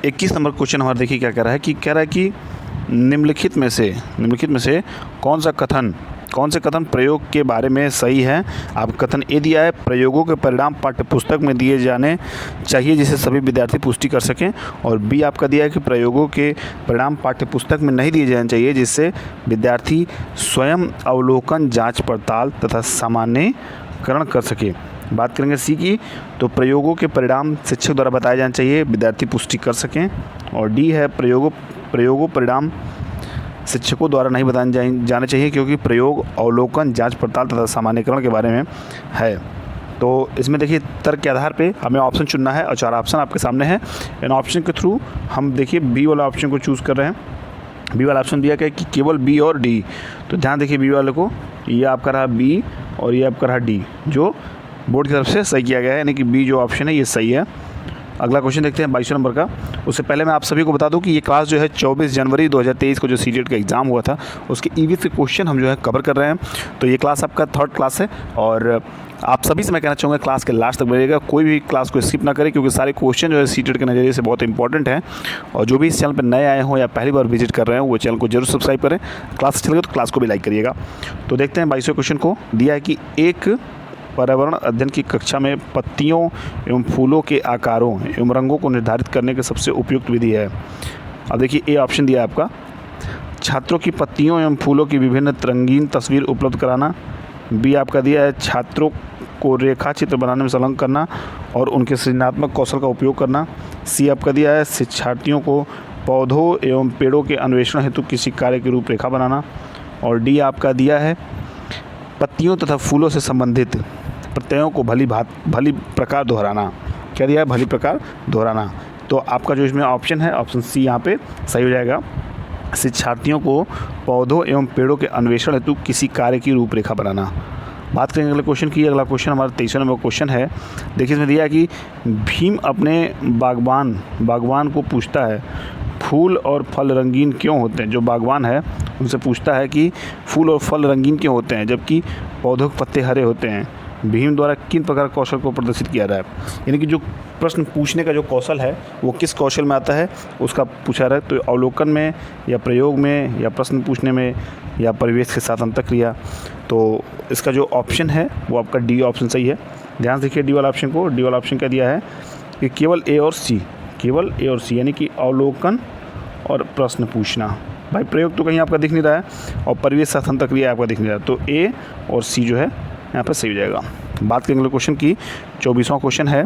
21 number question हमारा देखिए क्या कह रहा है कि निम्नलिखित में से कौन से कथन प्रयोग के बारे में सही है। आप कथन ए दिया है, प्रयोगों के परिणाम पाठ्यपुस्तक में दिए जाने चाहिए जिसे सभी विद्यार्थी पुष्टि कर सकें। और बी आपका दिया है कि प्रयोगों के परिणाम पाठ्यपुस्तक में नहीं दिए जाने चाहिए जिससे विद्यार्थी स्वयं अवलोकन, जांच पड़ताल तथा सामान्यीकरण कर सके। बात करेंगे सी की, तो प्रयोगों के परिणाम शिक्षक द्वारा बताए जाने चाहिए, विद्यार्थी पुष्टि कर सकें। और डी है, प्रयोगों परिणाम शिक्षकों द्वारा नहीं बताए जाने चाहिए क्योंकि प्रयोग अवलोकन, जांच पड़ताल तथा सामान्यीकरण के बारे में है। तो इसमें देखिए तर्क के आधार पे हमें ऑप्शन चुनना है और 4 ऑप्शन आपके सामने है। इन ऑप्शन के थ्रू हम देखिए बी वाला ऑप्शन को चूज़ कर रहे हैं। बी वाला ऑप्शन दिया गया कि केवल बी और डी, तो ध्यान देखिए बी वाले को, ये आपका रहा बी और ये आपका रहा डी, जो बोर्ड की तरफ से सही किया गया है, यानी कि बी जो ऑप्शन है ये सही है। अगला क्वेश्चन देखते हैं 22 नंबर का। उससे पहले मैं आप सभी को बता दूं कि ये क्लास जो है 24 जनवरी 2023 को जो सीटेट का एग्ज़ाम हुआ था उसके ईवीएस के क्वेश्चन हम जो है कवर कर रहे हैं। तो ये क्लास आपका 3rd क्लास है और आप सभी से मैं कहना चाहूँगा क्लास के लास्ट तक बढ़िएगा, कोई भी क्लास को स्किप ना करें क्योंकि सारे क्वेश्चन जो है सीटेट के नज़रिए से बहुत इंपॉर्टेंट हैं। और जो भी इस चैनल पर नए आए हों या पहली बार विजिट कर रहे हैं वो चैनल को जरूर सब्सक्राइब करें। क्लास अच्छी लगे तो क्लास को भी लाइक करिएगा। तो देखते हैं 22वें क्वेश्चन को। दिया है कि एक पर्यावरण अध्ययन की कक्षा में पत्तियों एवं फूलों के आकारों एवं रंगों को निर्धारित करने की सबसे उपयुक्त विधि है। अब देखिए ए ऑप्शन दिया है आपका, छात्रों की पत्तियों एवं फूलों की विभिन्न रंगीन तस्वीर उपलब्ध कराना। बी आपका दिया है, छात्रों को रेखा चित्र बनाने में संलग्न करना और उनके सृजनात्मक कौशल का उपयोग करना। सी आपका दिया है, शिक्षार्थियों को पौधों एवं पेड़ों के अन्वेषण हेतु किसी कार्य की रूपरेखा बनाना। और डी आपका दिया है, पत्तियों तथा फूलों से संबंधित प्रत्ययों को भली प्रकार दोहराना। क्या दिया है, भली प्रकार दोहराना। तो आपका जो इसमें ऑप्शन है ऑप्शन सी यहाँ पे सही हो जाएगा, शिक्षार्थियों को पौधों एवं पेड़ों के अन्वेषण हेतु किसी कार्य की रूपरेखा बनाना। बात करेंगे अगले क्वेश्चन की। अगला क्वेश्चन हमारा 23 नंबर क्वेश्चन है। देखिए इसमें दिया है कि भीम अपने बागवान को पूछता है, फूल और फल रंगीन क्यों होते हैं। जो बागवान है उनसे पूछता है कि फूल और फल रंगीन क्यों होते हैं जबकि पौधों के पत्ते हरे होते हैं। भीम द्वारा किन प्रकार कौशल को प्रदर्शित किया रहा है, यानी कि जो प्रश्न पूछने का जो कौशल है वो किस कौशल में आता है उसका पूछा रहा है। तो अवलोकन में या प्रयोग में या प्रश्न पूछने में या परिवेश के साथ अंतःक्रिया। तो इसका जो ऑप्शन है वो आपका डी ऑप्शन सही है। ध्यान से देखिए डी वाला ऑप्शन को। डी वाला ऑप्शन क्या दिया है कि केवल ए और सी यानी कि अवलोकन और प्रश्न पूछना। भाई प्रयोग तो कहीं आपका दिख नहीं रहा है और परिवेश साथ अंतःक्रिया आपका दिख नहीं रहा है, तो ए और सी जो है यहाँ पर सही हो जाएगा। बात करेंगे क्वेश्चन की। 24वां क्वेश्चन है,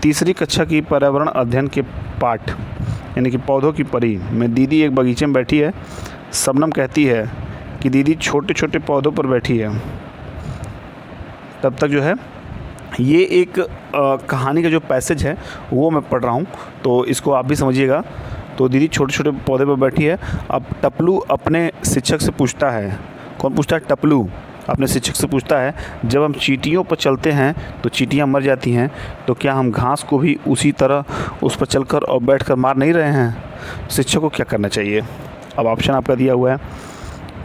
तीसरी कक्षा की पर्यावरण अध्ययन के पाठ यानी कि पौधों की परी में दीदी एक बगीचे में बैठी है। शबनम कहती है कि दीदी छोटे छोटे पौधों पर बैठी है। तब तक जो है ये एक कहानी का जो पैसेज है वो मैं पढ़ रहा हूँ, तो इसको आप भी समझिएगा। तो दीदी छोटे छोटे पौधे पर बैठी है। अब टपलू अपने शिक्षक से पूछता है, कौन पूछता है, टपलू अपने शिक्षक से पूछता है, जब हम चींटियों पर चलते हैं तो चींटियां मर जाती हैं, तो क्या हम घास को भी उसी तरह उस पर चलकर और बैठकर मार नहीं रहे हैं। शिक्षक को क्या करना चाहिए। अब ऑप्शन आपका दिया हुआ है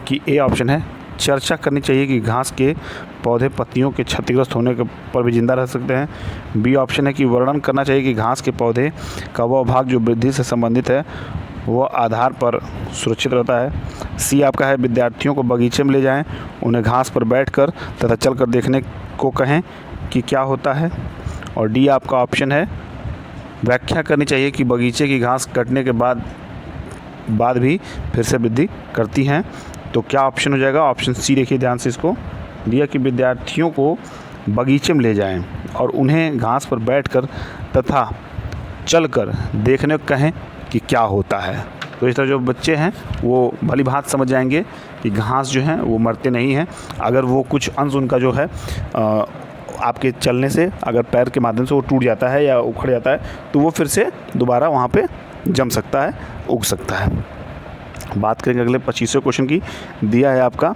कि ए ऑप्शन है, चर्चा करनी चाहिए कि घास के पौधे पत्तियों के क्षतिग्रस्त होने पर भी जिंदा रह सकते हैं। बी ऑप्शन है कि वर्णन करना चाहिए कि घास के पौधे का वह भाग जो वृद्धि से संबंधित है वह आधार पर सुरक्षित रहता है। सी आपका है, विद्यार्थियों को बगीचे में ले जाएं, उन्हें घास पर बैठकर तथा चलकर देखने को कहें कि क्या होता है। और डी आपका ऑप्शन है, व्याख्या करनी चाहिए कि बगीचे की घास कटने के बाद भी फिर से वृद्धि करती हैं। तो क्या ऑप्शन हो जाएगा, ऑप्शन सी देखिए ध्यान से इसको। दिया कि विद्यार्थियों को बगीचे में ले जाएं और उन्हें घास पर बैठकर तथा चलकर देखने को कहें कि क्या होता है। तो इस तरह जो बच्चे हैं वो भली भांति समझ जाएंगे कि घास जो है वो मरते नहीं हैं। अगर वो कुछ अंश उनका जो है आपके चलने से अगर पैर के माध्यम से वो टूट जाता है या उखड़ जाता है तो वो फिर से दोबारा वहाँ पे जम सकता है, उग सकता है। बात करेंगे अगले 25वें क्वेश्चन की। दिया है आपका,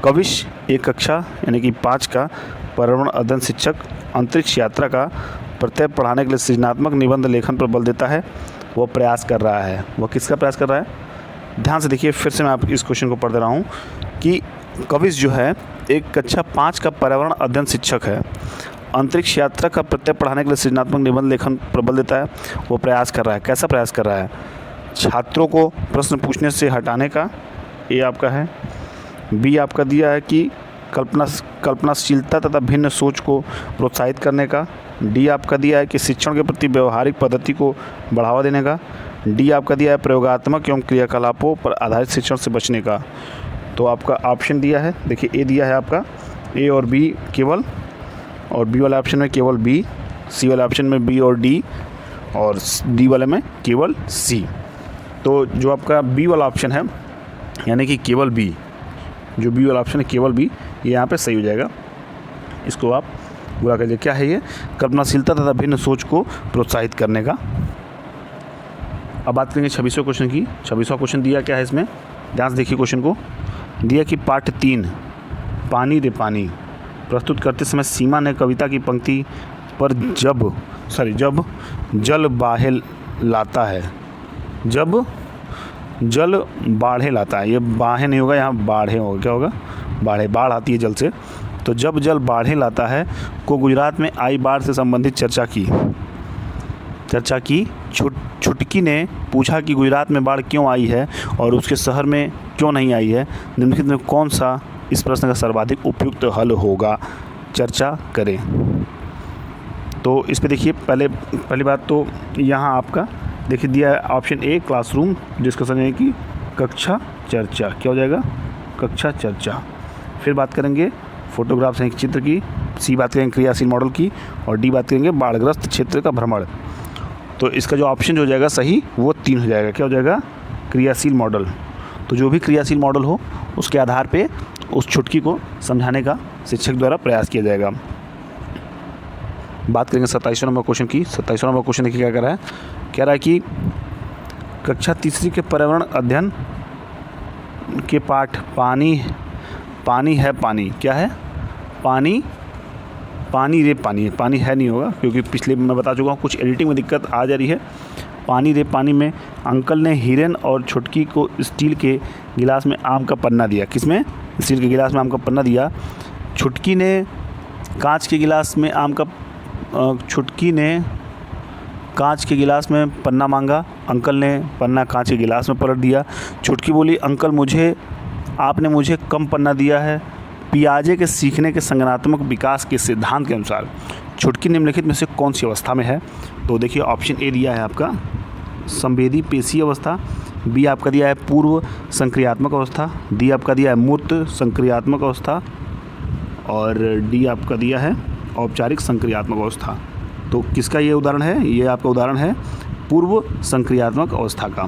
कविश एक कक्षा यानी कि 5 का पर्यावरण अध्ययन शिक्षक अंतरिक्ष यात्रा का प्रत्यय पढ़ाने के लिए सृजनात्मक निबंध लेखन पर बल देता है। वो प्रयास कर रहा है, वह किसका प्रयास कर रहा है। ध्यान से देखिए, फिर से मैं आप इस क्वेश्चन को पढ़ दे रहा हूँ कि कविश जो है एक कक्षा 5 का पर्यावरण अध्ययन शिक्षक है अंतरिक्ष यात्रा का प्रत्यय पढ़ाने के लिए सृजनात्मक निबंध लेखन प्रबल देता है, वो प्रयास कर रहा है। कैसा प्रयास कर रहा है? छात्रों को प्रश्न पूछने से हटाने का, ये आपका है। बी आपका दिया है कि कल्पनाशीलता तथा भिन्न सोच को प्रोत्साहित करने का। डी आपका दिया है कि शिक्षण के प्रति व्यवहारिक पद्धति को बढ़ावा देने का। डी आपका दिया है प्रयोगात्मक एवं क्रियाकलापों पर आधारित शिक्षण से बचने का। तो आपका ऑप्शन दिया है, देखिए ए दिया है आपका, ए और बी केवल, और बी वाले ऑप्शन में केवल बी, सी वाले ऑप्शन में बी और डी, और डी वाले में केवल सी। तो जो आपका बी वाला ऑप्शन है, यानी कि केवल बी, जो बी वाला ऑप्शन है केवल बी, ये यहाँ पे सही हो जाएगा। इसको आप पूरा कर लीजिए। क्या है ये? कल्पनाशीलता तथा भिन्न सोच को प्रोत्साहित करने का। अब बात करेंगे 26वें क्वेश्चन की। 26वां क्वेश्चन दिया क्या है इसमें, ध्यान से देखिए क्वेश्चन को। दिया कि पाठ 3 पानी रे पानी प्रस्तुत करते समय सीमा ने कविता की पंक्ति पर जब जल बाढ़े लाता है, जब जल बाढ़े लाता है, ये बाढ़े नहीं होगा, यहाँ बाढ़े होगा। क्या होगा? बाढ़े, बाढ़ आती है जल से। तो जब जल बाढ़े लाता है को गुजरात में आई बाढ़ से संबंधित चर्चा की। छुटकी ने पूछा कि गुजरात में बाढ़ क्यों आई है और उसके शहर में क्यों नहीं आई है, निम्नलिखित में कौन सा इस प्रश्न का सर्वाधिक उपयुक्त हल होगा, चर्चा करें। तो इस पे देखिए, पहली बात तो यहाँ आपका देखिए दिया है ऑप्शन ए क्लासरूम डिस्कशन, यानी कि कक्षा चर्चा। क्या हो जाएगा? कक्षा चर्चा। फिर बात करेंगे फोटोग्राफ्स यानी चित्र की, सी बात करेंगे क्रियाशील मॉडल की, और डी बात करेंगे बाढ़ग्रस्त क्षेत्र का भ्रमण। तो इसका जो ऑप्शन हो जाएगा सही वो 3 हो जाएगा। क्या हो जाएगा? क्रियाशील मॉडल। तो जो भी क्रियाशील मॉडल हो उसके आधार पे उस छुटकी को समझाने का शिक्षक द्वारा प्रयास किया जाएगा। बात करेंगे 27वां नंबर क्वेश्चन की। 27वां नंबर क्वेश्चन देखिए क्या कह रहा है। कह रहा है कि कक्षा तीसरी के पर्यावरण अध्ययन के पाठ पानी है पानी, क्या है? पानी रे पानी, पानी है नहीं होगा क्योंकि पिछले मैं बता चुका हूँ कुछ एडिटिंग में दिक्कत आ जा रही है। पानी रे पानी में अंकल ने हिरन और छुटकी को स्टील के गिलास में आम का पन्ना दिया। किसमें? स्टील के गिलास में आम का पन्ना दिया। छुटकी ने कांच के गिलास में कांच के गिलास में पन्ना मांगा, अंकल ने पन्ना कांच के गिलास में पलट दिया। छुटकी बोली, अंकल आपने मुझे कम पन्ना दिया है। पियाजे के सीखने के संज्ञानात्मक विकास के सिद्धांत के अनुसार छुटकी निम्नलिखित में से कौन सी अवस्था में है? तो देखिए ऑप्शन ए दिया है आपका संवेदी पेशी अवस्था, बी आपका दिया है पूर्व संक्रियात्मक अवस्था, डी आपका दिया है मूर्त संक्रियात्मक अवस्था, और डी आपका दिया है औपचारिक संक्रियात्मक अवस्था। तो किसका ये उदाहरण है? ये आपका उदाहरण है पूर्व संक्रियात्मक अवस्था का।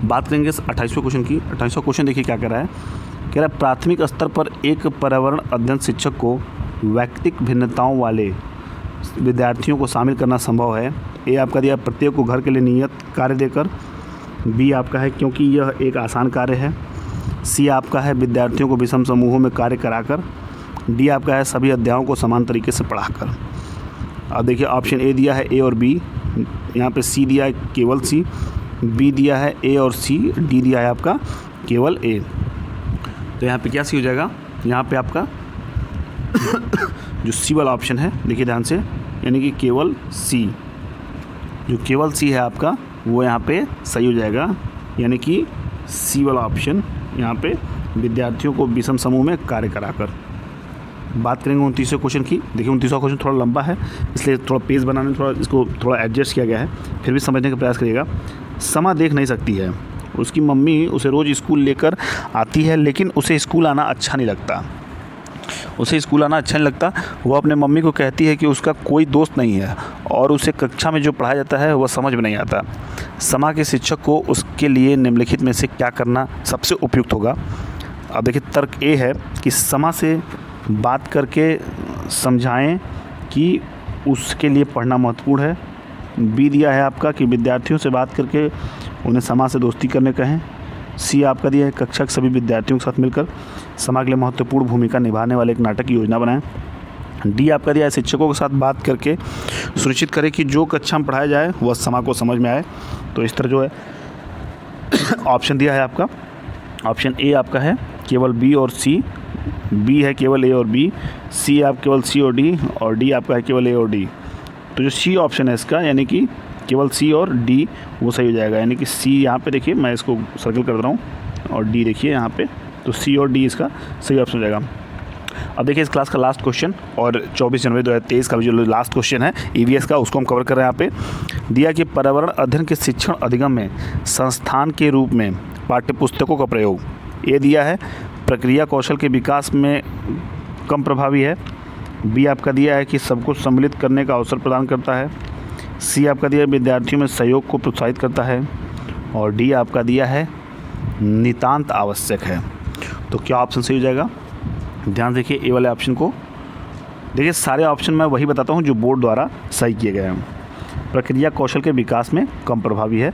बात करेंगे 28वें क्वेश्चन की। 28वां क्वेश्चन देखिए क्या कह रहा है। कह रहा है प्राथमिक स्तर पर एक पर्यावरण अध्ययन शिक्षक को वैयक्तिक भिन्नताओं वाले विद्यार्थियों को शामिल करना संभव है। ए आपका दिया प्रत्येक को घर के लिए नियत कार्य देकर, बी आपका है क्योंकि यह एक आसान कार्य है, सी आपका है विद्यार्थियों को विषम समूहों में कार्य कराकर, डी आपका है सभी अध्यायों को समान तरीके से पढ़ाकर। अब देखिए ऑप्शन ए दिया है ए और बी, यहाँ पे सी दिया है केवल सी, बी दिया है ए और सी, डी दिया है आपका केवल ए। तो यहाँ पे क्या सी हो जाएगा? यहाँ पे आपका जो सी वाला ऑप्शन है देखिए ध्यान से, यानी कि केवल सी, जो केवल सी है आपका वो यहाँ पे सही हो जाएगा, यानी कि सी वाला ऑप्शन यहाँ पे विद्यार्थियों को विषम समूह में कार्य कराकर। बात करेंगे 29वें क्वेश्चन की। देखिए 29वां क्वेश्चन थोड़ा लंबा है इसलिए थोड़ा पेज बनाने में इसको थोड़ा एडजस्ट किया गया है, फिर भी समझने का प्रयास करिएगा। समा देख नहीं सकती है, उसकी मम्मी उसे रोज़ स्कूल लेकर आती है लेकिन उसे स्कूल आना अच्छा नहीं लगता। वो अपने मम्मी को कहती है कि उसका कोई दोस्त नहीं है और उसे कक्षा में जो पढ़ाया जाता है वह समझ में नहीं आता। समा के शिक्षक को उसके लिए निम्नलिखित में से क्या करना सबसे उपयुक्त होगा? अब देखिए तर्क ए है कि समा से बात करके समझाएं कि उसके लिए पढ़ना महत्वपूर्ण है। बी दिया है आपका कि विद्यार्थियों से बात करके उन्हें समा से दोस्ती करने कहें। सी आपका दिया है कक्षा के सभी विद्यार्थियों के साथ मिलकर समा के लिए महत्वपूर्ण भूमिका निभाने वाले एक नाटक की योजना बनाएं। डी आपका दिया है शिक्षकों के साथ बात करके सुनिश्चित करें कि जो कक्षा में पढ़ाया जाए वह समा को समझ में आए। तो इस तरह जो है ऑप्शन दिया है आपका, ऑप्शन ए आपका है केवल बी और सी बी है केवल ए और बी, सी आप केवल सी और डी आपका है केवल ए और डी। तो जो सी ऑप्शन है इसका, यानी कि केवल सी और डी, वो सही हो जाएगा। यानी कि सी यहाँ पे देखिए, मैं इसको सर्कल कर रहा हूँ, और डी देखिए यहाँ पे, तो सी और डी इसका सही ऑप्शन हो जाएगा। अब देखिए इस क्लास का लास्ट क्वेश्चन, और 24 जनवरी 2023 का जो लास्ट क्वेश्चन है ईवीएस का, उसको हम कवर कर रहे हैं यहाँ पे। दिया कि पर्यावरण अध्ययन के शिक्षण अधिगम में संस्थान के रूप में पाठ्यपुस्तकों का प्रयोग, ये दिया है प्रक्रिया कौशल के विकास में कम प्रभावी है। बी आपका दिया है कि सबको सम्मिलित करने का अवसर प्रदान करता है। सी आपका दिया है विद्यार्थियों में सहयोग को प्रोत्साहित करता है। और डी आपका दिया है नितांत आवश्यक है। तो क्या ऑप्शन सही हो जाएगा? ध्यान देखिए ए वाले ऑप्शन को। देखिए सारे ऑप्शन मैं वही बताता हूँ जो बोर्ड द्वारा सही किए गए हैं। प्रक्रिया कौशल के विकास में कम प्रभावी है।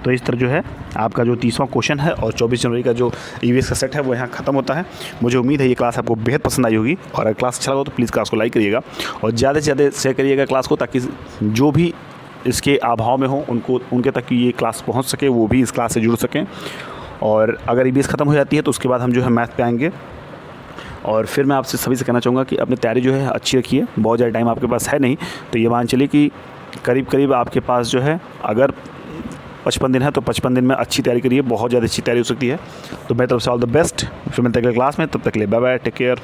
तो इस तरह जो है आपका जो 30वां क्वेश्चन है और 24 जनवरी का जो ईवीएस का सेट है वो यहाँ ख़त्म होता है। मुझे उम्मीद है ये क्लास आपको बेहद पसंद आई होगी, और अगर क्लास अच्छा लगा तो प्लीज़ क्लास को लाइक करिएगा और ज़्यादा से ज़्यादा शेयर करिएगा क्लास को, ताकि जो भी इसके अभाव में हो उनके तक ये क्लास पहुँच सके, वो भी इस क्लास से जुड़ सकें। और अगर ईवीएस ख़त्म हो जाती है तो उसके बाद हम जो है मैथ पे आएंगे। और फिर मैं आपसे सभी से कहना चाहूँगा कि अपनी तैयारी जो है अच्छी रखिए। बहुत ज़्यादा टाइम आपके पास है नहीं, तो ये मान चलिए कि करीब आपके पास जो है अगर 55 दिन है तो 55 दिन में अच्छी तैयारी करिए, बहुत ज़्यादा अच्छी तैयारी हो सकती है। तो मेरी तरफ से ऑल द बेस्ट। फिर मिलते हैं अगले क्लास में, तब तक के लिए बाय बाय, टेक केयर।